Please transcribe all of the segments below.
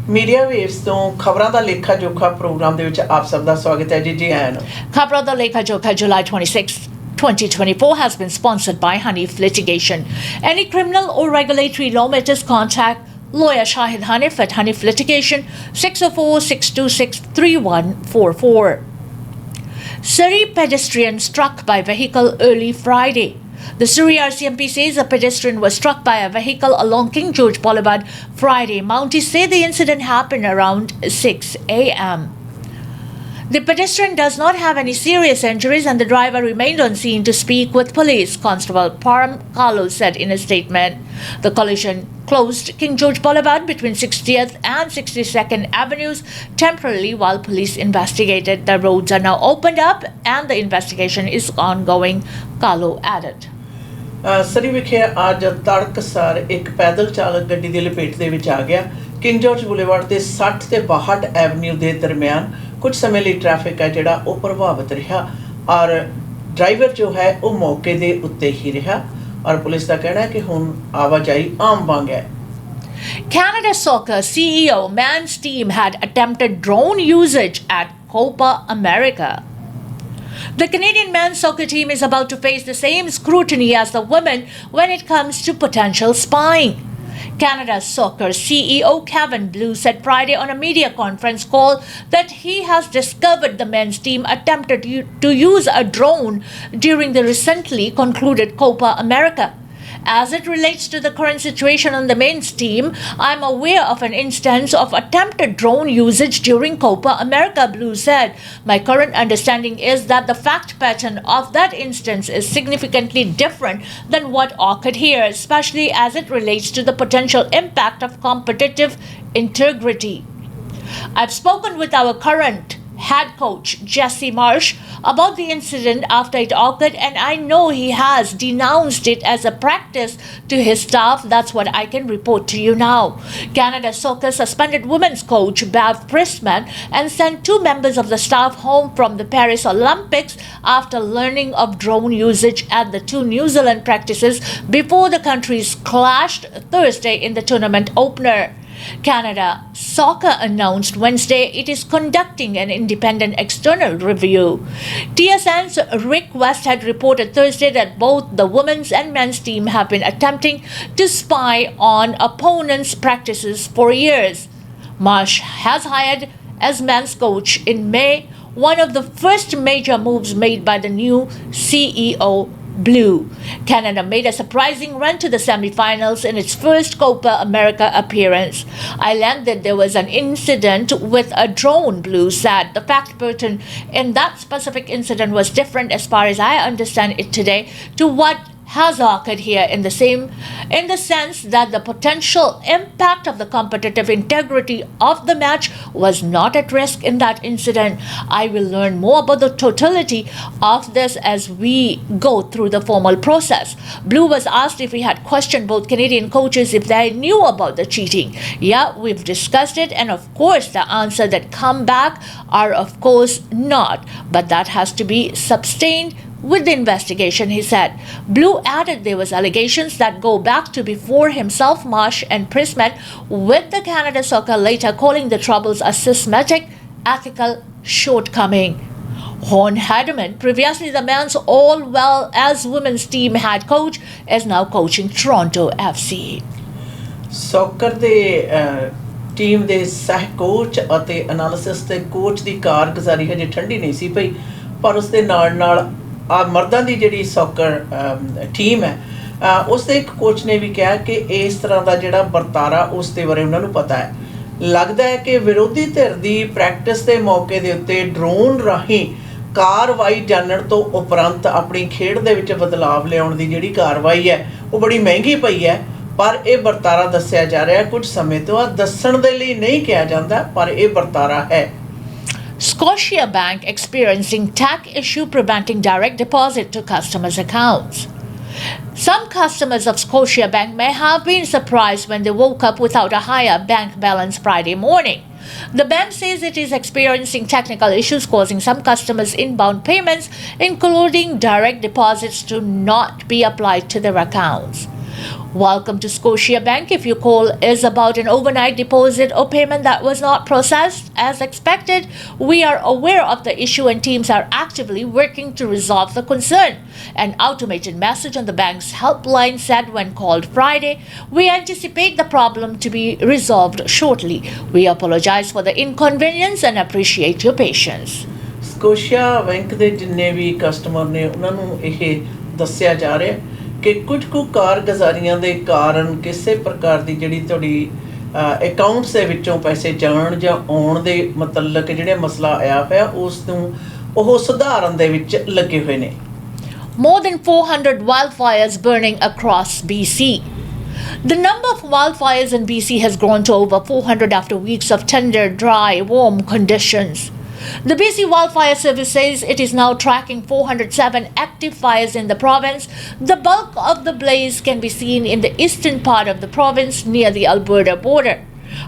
Media waves तो खबरां दा लेखा जोखा प्रोग्राम दे विच आप सब दा स्वागत है जी ion. Khabran Da Lekha Jokha, July 26, 2024 has been sponsored by Hanif Litigation. Any criminal or regulatory law matters, contact lawyer Shahid Hanif at Hanif Litigation, 604-626-3144. Surrey pedestrian struck by vehicle early Friday. The Surrey RCMP says a pedestrian was struck by a vehicle along King George Boulevard Friday. Mounties say the incident happened around 6 a.m. The pedestrian does not have any serious injuries and the driver remained on scene to speak with police, Constable Param Carlo said in a statement. The collision closed King George Boulevard between 60th and 62nd Avenues temporarily while police investigated. The roads are now opened up and the investigation is ongoing, Carlo added. सरी विखे आज तड़कसार एक पैदल चालक गड्डी ਦੀ ਲਪੇਟ ਦੇ ਵਿੱਚ ਆ ਗਿਆ। ਕਿੰਗ ਜਾਰਜ ਬੁਲੇਵਾਰਡ ਦੇ 60 ਤੇ 62 ਐਵਨਿਊ ਦੇ ਦਰਮਿਆਨ ਕੁਝ ਸਮੇਂ ਲਈ ਟ੍ਰੈਫਿਕ ਹੈ ਜਿਹੜਾ ਉਹ ਪ੍ਰਭਾਵਿਤ ਰਿਹਾ ਔਰ ਡਰਾਈਵਰ ਜੋ ਹੈ ਉਹ ਮੌਕੇ ਦੇ ਉੱਤੇ ਹੀ ਰਿਹਾ ਔਰ ਪੁਲਿਸ ਦਾ ਕਹਿਣਾ ਹੈ ਕਿ ਹੁਣ ਆਵਾਜਾਈ ਆਮ ਵਾਂਗ ਹੈ। Canada Soccer CEO men's team had attempted drone usage at Copa America. The Canadian men's soccer team is about to face the same scrutiny as the women when it comes to potential spying. Canada Soccer CEO Kevin Blue said Friday on a media conference call that he has discovered the men's team attempted to use a drone during the recently concluded Copa America. As it relates to the current situation on the men's team, I'm aware of an instance of attempted drone usage during Copa America, Blue said. My current understanding is that the fact pattern of that instance is significantly different than what occurred here, especially as it relates to the potential impact of competitive integrity. I've spoken with our current head coach Jesse Marsh about the incident after it occurred and I know he has denounced it as a practice to his staff. That's what I can report to you now. Canada Soccer suspended women's coach Bev Priestman and sent 2 members of the staff home from the Paris Olympics after learning of drone usage at the 2 New Zealand practices before the countries clashed Thursday in the tournament opener. Canada Soccer announced Wednesday it is conducting an independent external review. TSN's Rick West had reported Thursday that both the women's and men's team have been attempting to spy on opponents' practices for years. Marsh has hired as men's coach in May, one of the first major moves made by the new CEO Blue. Canada made a surprising run to the semi-finals in its first Copa America appearance. I learned that there was an incident with a drone, Blue said. The fact pattern in that specific incident was different as far as I understand it today to what has occurred here in the sense that the potential impact of the competitive integrity of the match was not at risk in that incident. I will learn more about the totality of this as we go through the formal process. Blue was asked if he had questioned both Canadian coaches if they knew about the cheating. Yeah, we've discussed it and of course the answer that come back are of course not, but that has to be sustained with the investigation, he said. Blue added there was allegations that go back to before himself, Marsh and Priestman, with the Canada Soccer later calling the troubles a systematic ethical shortcoming. Horn Hardeman, previously the men's all well as women's team head coach, is now coaching Toronto FC. Soccer ਦੇ team ਦੇ ਸਹਿ coach ਅਤੇ analysis ਤੇ coach ਦੀ ਕਾਰਗੁਜ਼ਾਰੀ ਹਜੇ ਠੰਡੀ ਨਹੀਂ ਸੀ ਪਈ ਪਰ ਉਸ ਦੇ ਨਾਲ ਆ ਮਰਦਾਂ ਦੀ ਜਿਹੜੀ ਸੌਕਰ ਟੀਮ ਹੈ ਉਸ ਦੇ ਇੱਕ ਕੋਚ ਨੇ ਵੀ ਕਿਹਾ ਕਿ ਇਸ ਤਰ੍ਹਾਂ ਦਾ ਜਿਹੜਾ ਵਰਤਾਰਾ ਉਸ ਦੇ ਬਾਰੇ ਉਹਨਾਂ ਨੂੰ ਪਤਾ ਹੈ। ਲੱਗਦਾ ਹੈ ਕਿ ਵਿਰੋਧੀ ਧਿਰ ਦੀ ਪ੍ਰੈਕਟਿਸ ਦੇ ਮੌਕੇ ਦੇ ਉੱਤੇ ਡਰੋਨ ਰਾਹੀਂ ਕਾਰਵਾਈ ਜਾਣਨ ਤੋਂ ਉਪਰੰਤ ਆਪਣੀ ਖੇਡ ਦੇ ਵਿੱਚ ਬਦਲਾਵ ਲਿਆਉਣ ਦੀ ਜਿਹੜੀ ਕਾਰਵਾਈ ਹੈ ਉਹ ਬੜੀ ਮਹਿੰਗੀ ਪਈ ਹੈ ਪਰ ਇਹ ਵਰਤਾਰਾ ਦੱਸਿਆ ਜਾ ਰਿਹਾ ਕੁਝ ਸਮੇਂ ਤੋਂ ਦੱਸਣ ਦੇ ਲਈ ਨਹੀਂ ਕਿਹਾ ਜਾਂਦਾ ਪਰ ਇਹ ਵਰਤਾਰਾ ਹੈ। Scotiabank experiencing tech issue preventing direct deposit to customers' accounts. Some customers of Scotiabank may have been surprised when they woke up without a higher bank balance Friday morning. The bank says it is experiencing technical issues causing some customers' inbound payments, including direct deposits, to not be applied to their accounts. Welcome to Scotia Bank. If your call is about an overnight deposit or payment that was not processed as expected, we are aware of the issue and teams are actively working to resolve the concern. An automated message on the bank's helpline said when called Friday, "We anticipate the problem to be resolved shortly. We apologize for the inconvenience and appreciate your patience." Scotia bank ਦੇ ਜਿੰਨੇ ਵੀ customer ਨੇ ਉਹਨਾਂ ਨੂੰ ਇਹ ਦੱਸਿਆ ਜਾ ਰਿਹਾ ਕਿ ਕੁਝ ਕੁ ਕਾਰਗੁਜ਼ਾਰੀਆਂ ਦੇ ਕਾਰਨ ਕਿਸੇ ਪ੍ਰਕਾਰ ਦੀ ਜਿਹੜੀ ਤੁਹਾਡੀ ਅਕਾਊਂਟਸ ਦੇ ਵਿੱਚੋਂ ਪੈਸੇ ਜਾਣ ਜਾਂ ਆਉਣ ਦੇ ਮਤਲਬ ਕਿ ਜਿਹੜੇ ਮਸਲਾ ਆਇਆ ਹੋਇਆ ਉਸ ਨੂੰ ਉਹ ਸੁਧਾਰਨ ਦੇ ਵਿੱਚ ਲੱਗੇ ਹੋਏ ਨੇ। More than 400 wildfires burning across BC. The number of wildfires in BC has grown to over 400 after weeks of tender, dry, warm conditions. The BC Wildfire Service says it is now tracking 407 active fires in the province. The bulk of the blaze can be seen in the eastern part of the province near the Alberta border.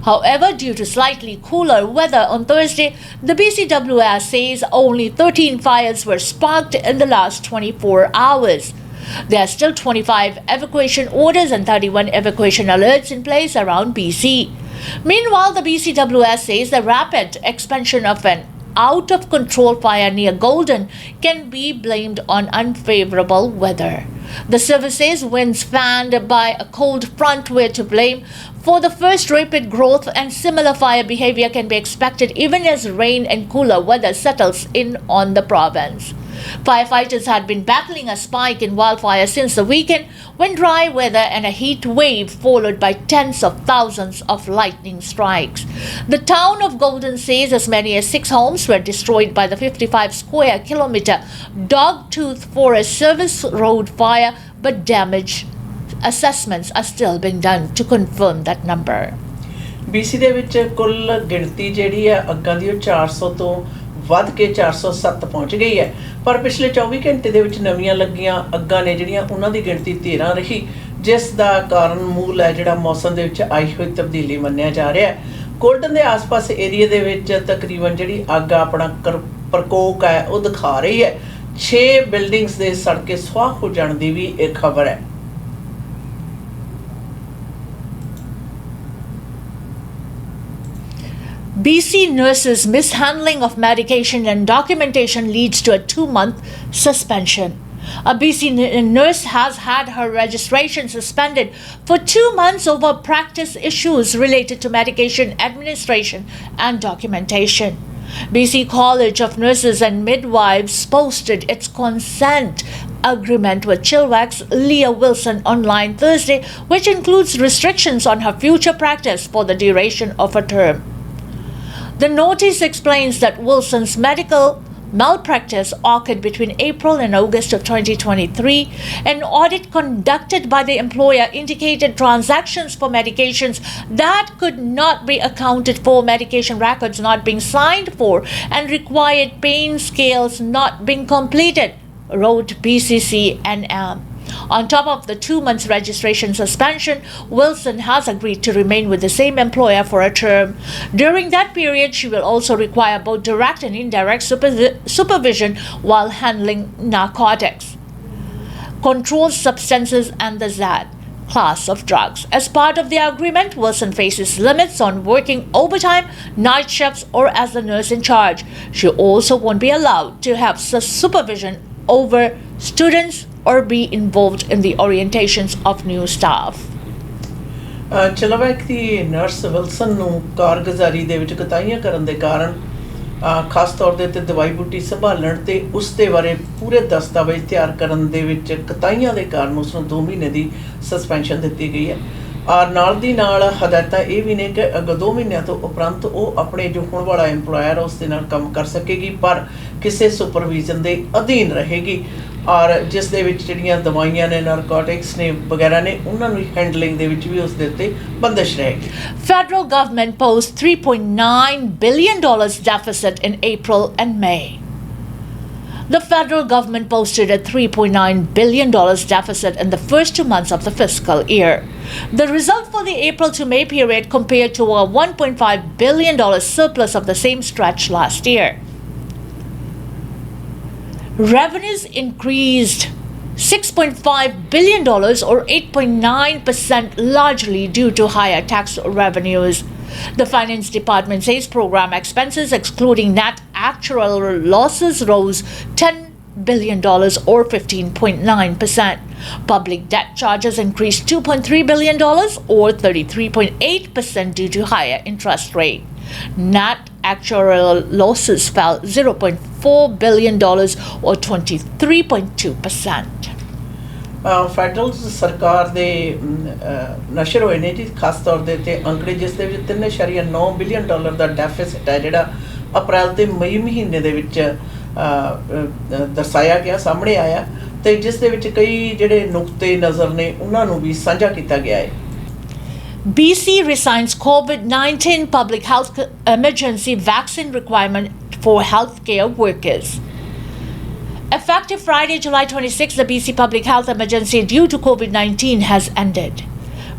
However, due to slightly cooler weather on Thursday, the BCWS says only 13 fires were sparked in the last 24 hours. There are still 25 evacuation orders and 31 evacuation alerts in place around BC. Meanwhile, the BCWS says the rapid expansion of an out-of-control fire near Golden can be blamed on unfavorable weather. The service says winds fanned by a cold front were to blame for the first rapid growth, and similar fire behavior can be expected even as rain and cooler weather settles in on the province. Firefighters had been battling a spike in wildfire since the weekend when dry weather and a heat wave followed by tens of thousands of lightning strikes. The town of Golden says as many as 6 homes were destroyed by the 55 square kilometer Dogtooth Forest Service Road fire, but damage assessments are still being done to confirm that number. BC ਦੇ ਵਿੱਚ ਕੁੱਲ ਗਿਣਤੀ ਜਿਹੜੀ ਹੈ ਅੱਗਾਂ ਦੀ ਉਹ 400 ਤੋਂ ਵੱਧ ਕੇ 407 ਪਹੁੰਚ ਗਈ ਹੈ, ਪਰ ਪਿਛਲੇ 24 ਘੰਟੇ ਦੇ ਵਿੱਚ ਨਵੀਆਂ ਲੱਗੀਆਂ ਅੱਗਾਂ ਨੇ ਜਿਹੜੀਆਂ ਉਹਨਾਂ ਦੀ ਗਿਣਤੀ 13 ਰਹੀ, ਜਿਸ ਦਾ ਕਾਰਨ ਮੂਲ ਹੈ ਜਿਹੜਾ ਮੌਸਮ ਦੇ ਵਿੱਚ ਆਈ ਹੋਈ ਤਬਦੀਲੀ ਮੰਨਿਆ ਜਾ ਰਿਹਾ ਹੈ। ਗੋਲਡਨ ਦੇ ਆਸ-ਪਾਸ ਏਰੀਆ ਦੇ ਵਿੱਚ ਤਕਰੀਬਨ ਜਿਹੜੀ ਅੱਗ ਆਪਣਾ ਪ੍ਰਕੋਪ ਹੈ ਉਹ ਦਿਖਾ ਰਹੀ ਹੈ। 6 ਬਿਲਡਿੰਗਸ ਦੇ ਸੜ ਕੇ ਸੁਆਹ ਹੋ ਜਾਣ ਦੀ ਵੀ ਇਹ ਖਬਰ ਹੈ। BC nurses' mishandling of medication and documentation leads to a 2-month suspension. A BC nurse has had her registration suspended for 2 months over practice issues related to medication administration and documentation. BC College of Nurses and Midwives posted its consent agreement with Chilwell's Leah Wilson online Thursday, which includes restrictions on her future practice for the duration of her term. The notice explains that Wilson's medical malpractice occurred between April and August of 2023. An audit conducted by the employer indicated transactions for medications that could not be accounted for, medication records not being signed for, and required pain scales not being completed, wrote BCCNM. On top of the 2 months registration suspension, Wilson has agreed to remain with the same employer for a term. During that period, she will also require both direct and indirect supervision while handling narcotics, controlled substances, and the ZAD class of drugs. As part of the agreement, Wilson faces limits on working overtime, night shifts, or as the nurse in charge. She also won't be allowed to have supervision over students or be involved in the orientations of new staff. ਚਲਵੈਕ the nurse Wilson ਨੂੰ ਕਾਰਗੁਜ਼ਾਰੀ ਦੇ ਵਿੱਚ ਕਤਾਈਆਂ ਕਰਨ ਦੇ ਕਾਰਨ ਖਾਸ ਤੌਰ ਦੇ ਉੱਤੇ ਦਵਾਈ ਬੂਟੀ ਸੰਭਾਲਣ ਤੇ ਉਸ ਦੇ ਬਾਰੇ ਪੂਰੇ ਦਸਤਾਵੇਜ਼ ਤਿਆਰ ਕਰਨ ਦੇ ਵਿੱਚ ਕਤਾਈਆਂ ਦੇ ਕਾਰਨ ਉਸ ਨੂੰ 2 ਮਹੀਨੇ ਦੀ ਸਸਪੈਂਸ਼ਨ ਦਿੱਤੀ ਗਈ ਹੈ। ਔਰ ਨਾਲ ਦੀ ਨਾਲ ਹਦਾਇਤਾਂ ਇਹ ਵੀ ਨੇ ਕਿ ਅਗਰ 2 ਮਹੀਨਿਆਂ ਤੋਂ ਉਪਰੰਤ ਉਹ ਆਪਣੇ ਜੋ ਹੋਣ ਵਾਲਾ ਐਮਪਲੋਇਰ ਉਸ ਦੇ ਨਾਲ ਕੰਮ ਕਰ ਸਕੇਗੀ, ਪਰ ਕਿਸੇ ਸੁਪਰਵਿਜ਼ਨ ਦੇ ਅਧੀਨ ਰਹੇਗੀ। ਔਰ ਜਿਸ ਦੇ ਵਿੱਚ ਜਿਹੜੀਆਂ ਦਵਾਈਆਂ ਨੇ, ਨਾਰਕੋਟਿਕਸ ਨੇ ਵਗੈਰਾ ਨੇ, ਉਹਨਾਂ ਨੂੰ ਹੈਂਡਲਿੰਗ ਦੇ ਵਿੱਚ ਵੀ ਉਸ ਦੇ ਉੱਤੇ ਬੰਦਿਸ਼ ਰਹੇਗੀ। Federal government posed $3.9 billion deficit in April and May. The federal government posted a $3.9 billion deficit in the first 2 months of the fiscal year. The result for the April to May period compared to a $1.5 billion surplus of the same stretch last year. Revenues increased $6.5 billion or 8.9%, largely due to higher tax revenues. The Finance Department says program expenses excluding net actual losses rose $10 billion or 15.9%. Public debt charges increased $2.3 billion or 33.8% due to higher interest rate. Net actual losses fell $0.4 billion or 23.2%. Federal ਸਰਕਾਰ ਦੇ ਨਸ਼ਰ ਹੋਏ ਨੇ ਜੀ, ਖਾਸ ਤੌਰ ਦੇ ਉੱਤੇ ਅੰਕੜੇ ਜਿਸ ਦੇ ਵਿੱਚ $3.9 ਬਿਲੀਅਨ ਦਾ ਡੈਫਿਸਿਟ ਹੈ ਜਿਹੜਾ ਅਪ੍ਰੈਲ ਤੇ ਮਈ ਮਹੀਨੇ ਦੇ ਵਿੱਚ ਦਰਸਾਇਆ ਗਿਆ, ਸਾਹਮਣੇ ਆਇਆ, ਤੇ ਜਿਸ ਦੇ ਵਿੱਚ ਕਈ ਜਿਹੜੇ ਨੁਕਤੇ ਨਜ਼ਰ ਨੇ ਉਹਨਾਂ ਨੂੰ ਵੀ ਸਾਂਝਾ ਕੀਤਾ ਗਿਆ ਹੈ। BC resigns COVID-19 public health emergency vaccine requirement for healthcare workers. Effective Friday, July 26, the BC public health emergency due to COVID-19 has ended.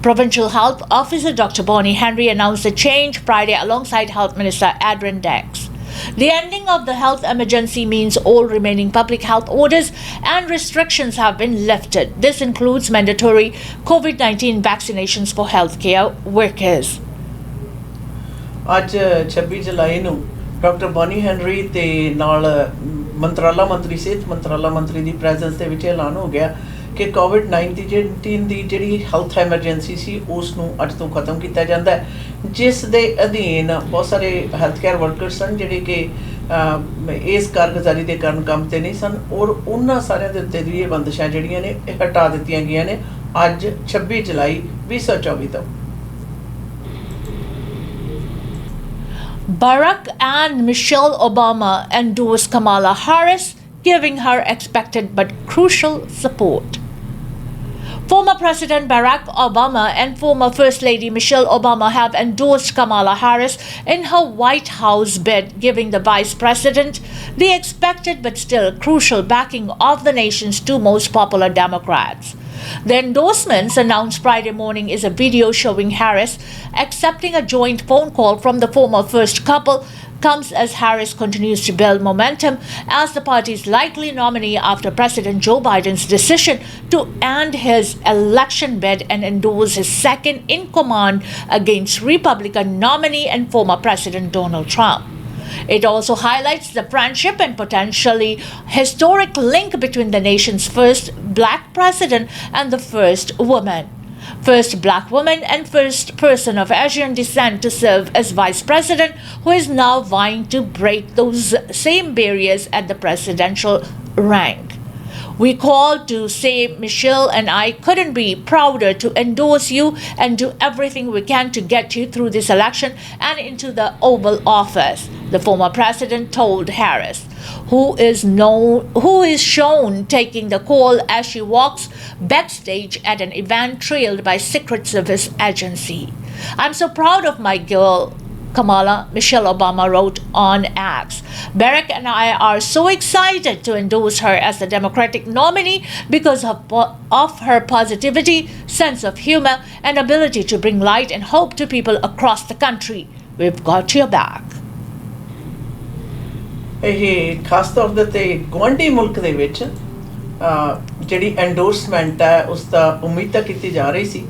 Provincial Health Officer Dr. Bonnie Henry announced the change Friday alongside Health Minister Adrian Dex. The ending of the health emergency means all remaining public health orders and restrictions have been lifted. This includes mandatory COVID-19 vaccinations for healthcare workers. ਅੱਜ 26 ਜੁਲਾਈ ਨੂੰ doctor Boney Henry ਤੇ ਨਾਲ ਮੰਤਰਾਲਾ ਮੰਤਰੀ, ਸਿਹਤ ਮੰਤਰਾਲਾ ਮੰਤਰੀ ਦੀ presence ਦੇ ਵਿੱਚ ਐਲਾਨ ਹੋ ਗਿਆ ਕਿ COVID-19 ਦੀ ਜਿਹੜੀ ਹੈਲਥ ਐਮਰਜੈਂਸੀ ਸੀ ਉਸ ਨੂੰ ਅੱਜ ਤੋਂ ਖਤਮ ਕੀਤਾ ਜਾਂਦਾ ਹੈ, ਜਿਸ ਦੇ ਅਧੀਨ ਬਹੁਤ ਸਾਰੇ ਹੈਲਥ ਕੇਅਰ ਵਰਕਰਸ ਸਨ ਜਿਹੜੇ ਕਿ ਇਸ ਕਾਰਗੁਜ਼ਾਰੀ ਦੇ ਕਾਰਨ ਕੰਮ ਤੇ ਨਹੀਂ ਸਨ, ਔਰ ਉਹਨਾਂ ਸਾਰਿਆਂ ਦੇ ਉੱਤੇ ਵੀ ਇਹ ਬੰਦਿਸ਼ਾਂ ਜਿਹੜੀਆਂ ਨੇ ਇਹ ਹਟਾ ਦਿੱਤੀਆਂ ਗਈਆਂ ਨੇ ਅੱਜ 26 ਜੁਲਾਈ 2024 ਤੋਂ। Barack and Michelle Obama endorsed Kamala Harris, giving her expected but crucial support. Former President Barack Obama and former First Lady Michelle Obama have endorsed Kamala Harris in her White House bid, giving the Vice President the expected but still crucial backing of the nation's two most popular Democrats. The endorsements announced Friday morning is a video showing Harris accepting a joint phone call from the former first couple comes as Harris continues to build momentum as the party's likely nominee after President Joe Biden's decision to end his election bid and endorse his second in command against Republican nominee and former President Donald Trump. It also highlights the friendship and potentially historic link between the nation's first black president and the first woman. First black woman and first person of Asian descent to serve as vice president, who is now vying to break those same barriers at the presidential rank. We called to say Michelle and I couldn't be prouder to endorse you and do everything we can to get you through this election and into the Oval Office, the former president told Harris, who is shown taking the call as she walks backstage at an event trailed by Secret Service agency. "I'm so proud of my girl, Kamala," Michelle Obama wrote on X. "Barack and I are so excited to endorse her as the Democratic nominee because of her positivity, sense of humor, and ability to bring light and hope to people across the country. We've got your back." ਇਹ ਖਾਸ ਤੌਰ ਦੇ ਉੱਤੇ ਗੁਆਂਢੀ ਮੁਲਕ ਦੇ ਵਿੱਚ ਜਿਹੜੀ ਐਂਡੋਰਸਮੈਂਟ ਹੈ ਉਸ ਦਾ ਉਮੀਦ ਤਾਂ ਕੀਤੀ ਜਾ ਰਹੀ ਸੀ,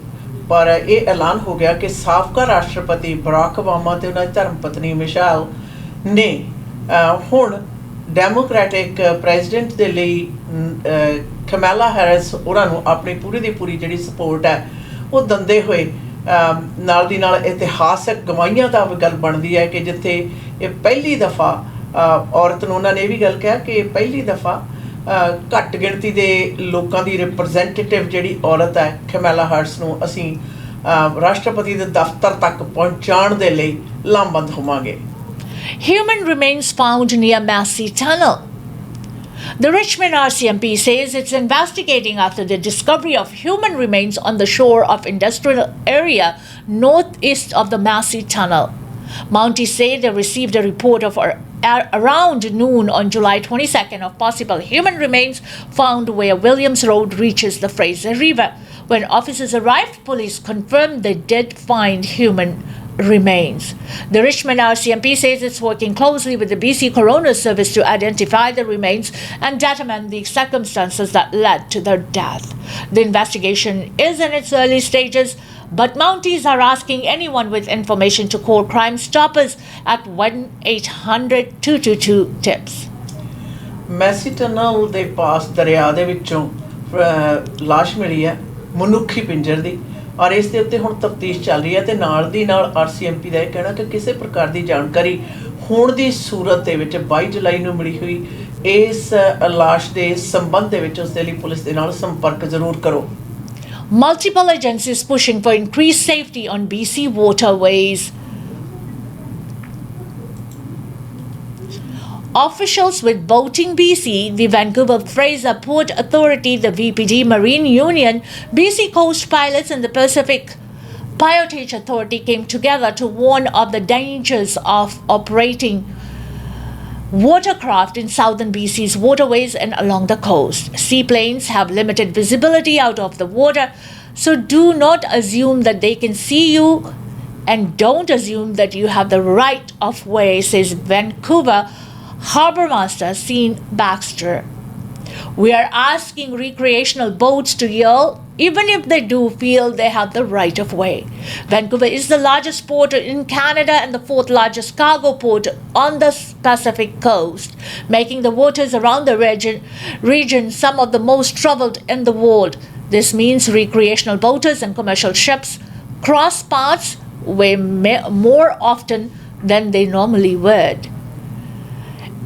ਪਰ ਇਹ ਐਲਾਨ ਹੋ ਗਿਆ ਕਿ ਸਾਬਕਾ ਰਾਸ਼ਟਰਪਤੀ ਬਰਾਕ ਓਬਾਮਾ ਤੇ ਉਹਨਾਂ ਦੀ ਧਰਮ ਪਤਨੀ ਮਿਸ਼ੇਲ ਨੇ ਹੁਣ ਡੈਮੋਕ੍ਰੈਟਿਕ ਪ੍ਰੈਜ਼ੀਡੈਂਟ ਦੇ ਲਈ ਕਮਲਾ ਹੈਰਿਸ ਉਹਨਾਂ ਨੂੰ ਆਪਣੀ ਪੂਰੀ ਦੀ ਪੂਰੀ ਜਿਹੜੀ ਸਪੋਰਟ ਹੈ ਉਹ ਦਿੰਦੇ ਹੋਏ ਨਾਲ ਦੀ ਨਾਲ ਇਤਿਹਾਸਕ ਗਵਾਹੀਆਂ ਦਾ ਗੱਲ ਬਣਦੀ ਹੈ ਕਿ ਜਿੱਥੇ ਇਹ ਪਹਿਲੀ ਦਫਾ ਔਰਤ ਨੂੰ ਉਹਨਾਂ ਨੇ ਇਹ ਵੀ ਗੱਲ ਕਿਹਾ ਕਿ ਪਹਿਲੀ ਦਫਾ ਘੱਟ ਗਿਣਤੀ ਦੇ ਲੋਕਾਂ ਦੀ ਰਿਪਰੈਜ਼ੈਂਟੇਟਿਵ ਜਿਹੜੀ ਔਰਤ ਹੈ ਕਮਲਾ ਹੈਰਿਸ ਨੂੰ ਅਸੀਂ ਰਾਸ਼ਟਰਪਤੀ ਦੇ ਦਫ਼ਤਰ ਤੱਕ ਪਹੁੰਚਾਉਣ ਦੇ ਲਈ ਲਾਮਬੰਦ ਹੋਵਾਂਗੇ। Human remains found near Massey Tunnel. The Richmond RCMP says it's investigating after the discovery of human remains on the shore of industrial area northeast of the Massey Tunnel. Mounties say they received a report of around noon on July 22nd of possible human remains found where Williams Road reaches the Fraser River. When officers arrived, police confirmed they did find human remains. The Richmond RCMP says it's working closely with the BC Coroner Service to identify the remains and determine the circumstances that led to their death. The investigation is in its early stages, but Mounties are asking anyone with information to call Crime Stoppers at 1-800-222-TIPS. Massey Tunnel ਦੇ ਪਾਸ ਦਰਿਆ ਦੇ ਵਿੱਚੋਂ ਲਾਸ਼ ਮਿਲੀ ਹੈ ਮਨੁੱਖੀ ਪਿੰਜਰ ਦੀ ਔਰ ਇਸ ਦੇ ਉੱਤੇ ਹੁਣ ਤਫਤੀਸ਼ ਚੱਲ ਰਹੀ ਹੈ ਤੇ ਨਾਲ ਦੀ ਨਾਲ ਆਰਸੀਐਮਪੀ ਦਾ ਇਹ ਕਹਿਣਾ ਕਿ ਕਿਸੇ ਪ੍ਰਕਾਰ ਦੀ ਜਾਣਕਾਰੀ ਹੋਣ ਦੀ ਸੂਰਤ ਦੇ ਵਿੱਚ 22 ਜੁਲਾਈ ਨੂੰ ਮਿਲੀ ਹੋਈ ਇਸ ਲਾਸ਼ ਦੇ ਸੰਬੰਧ ਦੇ ਵਿੱਚ ਉਸ ਦੇ ਲਈ ਪੁਲਿਸ ਦੇ ਨਾਲ ਸੰਪਰਕ ਜ਼ਰੂਰ ਕਰੋ. Multiple agencies pushing for increased safety on BC waterways. Officials with Boating BC, the Vancouver Fraser Port Authority, the VPD Marine Union, BC Coast Pilots and the Pacific Pilotage Authority came together to warn of the dangers of operating watercraft in southern BC's waterways and along the coast. Seaplanes have limited visibility out of the water, so do not assume that they can see you and don't assume that you have the right of way, says Vancouver Harbour Master Sean Baxter. We are asking recreational boats to yield even if they do feel they have the right of way. Vancouver is the largest port in Canada and the fourth largest cargo port on the Pacific coast, making the waters around the region some of the most traveled in the world. This means recreational boaters and commercial ships cross paths way more often than they normally would.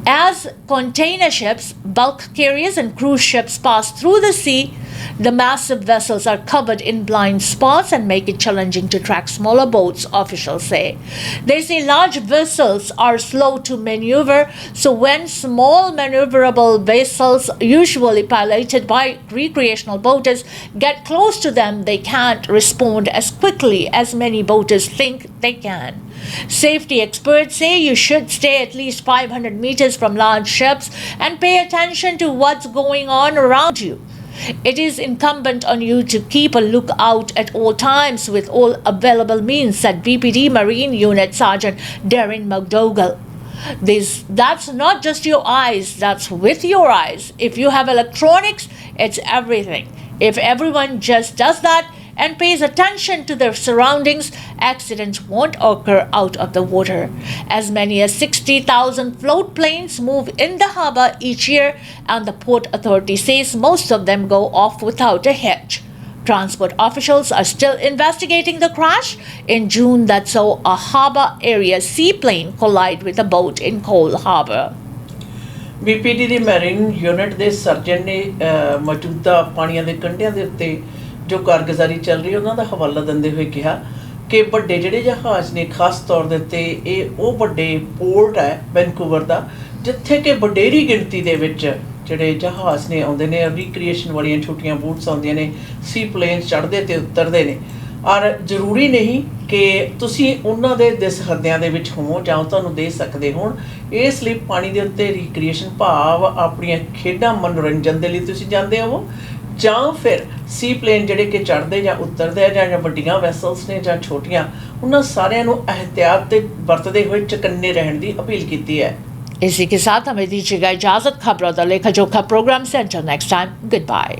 As container ships, bulk carriers and cruise ships pass through the sea, the massive vessels are covered in blind spots and make it challenging to track smaller boats, officials say. They say large vessels are slow to maneuver, so when small maneuverable vessels, usually piloted by recreational boaters, get close to them, they can't respond as quickly as many boaters think they can. Safety experts say you should stay at least 500 meters from large ships and pay attention to what's going on around you. It is incumbent on you to keep a lookout at all times with all available means, said BPD Marine Unit Sergeant Darren McDougall. That's not just your eyes, that's with your eyes. If you have electronics, it's everything. If everyone just does that and pays attention to their surroundings, accidents won't occur out of the water. As many as 60,000 float planes move in the harbour each year, and the Port Authority says most of them go off without a hitch. Transport officials are still investigating the crash in June that saw a harbour area seaplane collide with a boat in Cole Harbour. BPD the Marine unit ਦੇ surgeon ਨੇ ਮੌਜੂਦਾ ਪਾਣੀਆਂ ਦੇ ਕੰਢਿਆਂ ਦੇ ਉੱਤੇ ਜੋ ਕਾਰਗੁਜ਼ਾਰੀ ਚੱਲ ਰਹੀ ਉਹਨਾਂ ਦਾ ਹਵਾਲਾ ਦਿੰਦੇ ਹੋਏ ਕਿਹਾ ਕਿ ਵੱਡੇ ਜਿਹੜੇ ਜਹਾਜ਼ ਨੇ ਖਾਸ ਤੌਰ ਦੇ ਉੱਤੇ ਇਹ ਉਹ ਵੱਡੇ ਪੋਰਟ ਹੈ ਵੈਨਕੂਵਰ ਦਾ ਜਿੱਥੇ ਕਿ ਵਡੇਰੀ ਗਿਣਤੀ ਦੇ ਵਿੱਚ ਜਿਹੜੇ ਜਹਾਜ਼ ਨੇ ਆਉਂਦੇ ਨੇ ਰੀਕ੍ਰੀਏਸ਼ਨ ਵਾਲੀਆਂ ਛੋਟੀਆਂ ਬੋਟਸ ਆਉਂਦੀਆਂ ਨੇ ਸੀ ਪਲੇਨਸ ਚੜ੍ਹਦੇ ਤੇ ਉਤਰਦੇ ਨੇ ਔਰ ਜ਼ਰੂਰੀ ਨਹੀਂ ਕਿ ਤੁਸੀਂ ਉਹਨਾਂ ਦੇ ਦਿਸਹੱਦਿਆਂ ਦੇ ਵਿੱਚ ਹੋਵੋ ਜਾਂ ਤੁਹਾਨੂੰ ਦੇ ਸਕਦੇ ਹੋਣ ਇਸ ਲਈ ਪਾਣੀ ਦੇ ਉੱਤੇ ਰੀਕ੍ਰੀਏਸ਼ਨ ਭਾਵ ਆਪਣੀਆਂ ਖੇਡਾਂ ਮਨੋਰੰਜਨ ਦੇ ਲਈ ਤੁਸੀਂ ਜਾਂਦੇ ਹੋ ਜਾਂ ਫਿਰ ਸੀ ਪਲੇਨ ਜਿਹੜੇ ਕਿ ਚੜ੍ਹਦੇ ਜਾਂ ਉਤਰਦੇ ਆ ਜਾਂ ਵੱਡੀਆਂ ਵੈਸਲਸ ਨੇ ਜਾਂ ਛੋਟੀਆਂ ਉਹਨਾਂ ਸਾਰਿਆਂ ਨੂੰ ਅਹਿਤਿਆਤ ਤੇ ਵਰਤਦੇ ਹੋਏ ਚਕੰਨੇ ਰਹਿਣ ਦੀ ਅਪੀਲ ਕੀਤੀ ਹੈ. इसी के साथ हमें दीजिएगा इजाजत. खबरों दा लेखा जोखा प्रोग्राम से until next time, goodbye.